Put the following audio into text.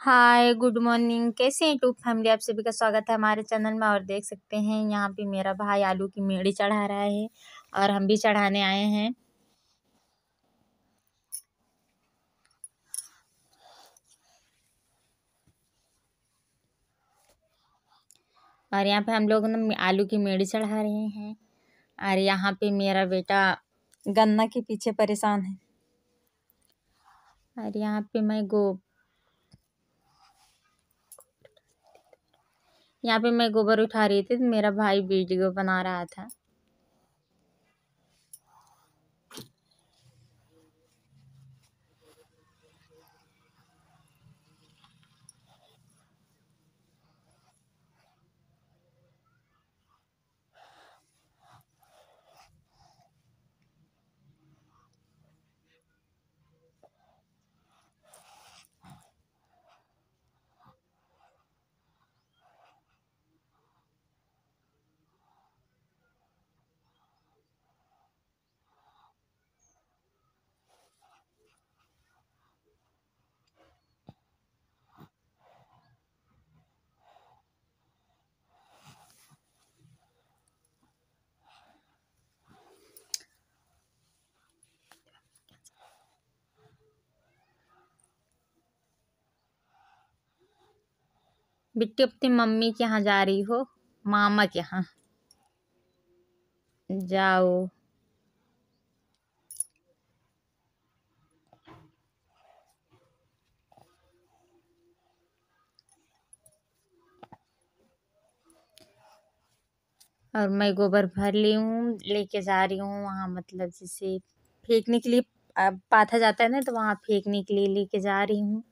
Hi good morning. कैसे हैं YouTube family? आप सभी का स्वागत है हमारे चैनल में। और देख सकते हैं यहाँ पे मेरा भाई आलू की मेड़ी चढ़ा रहा है और हम भी चढ़ाने आए हैं। और यहाँ पे हम लोग ना आलू की मेड़ी चढ़ा रहे हैं। और यहाँ पे मेरा बेटा गन्ना के पीछे परेशान है। और यहाँ पे मैं गोबर उठा रही थी तो मेरा भाई वीडियो बना रहा था। बिट्टी अपनी मम्मी के यहाँ जा रही हो? मामा के यहाँ जाओ। और मैं गोबर भर ली हूँ, लेके जा रही हूँ वहाँ, मतलब जिसे फेंकने के लिए पाथा जाता है ना, तो वहाँ फेंकने के लिए लेके जा रही हूँ।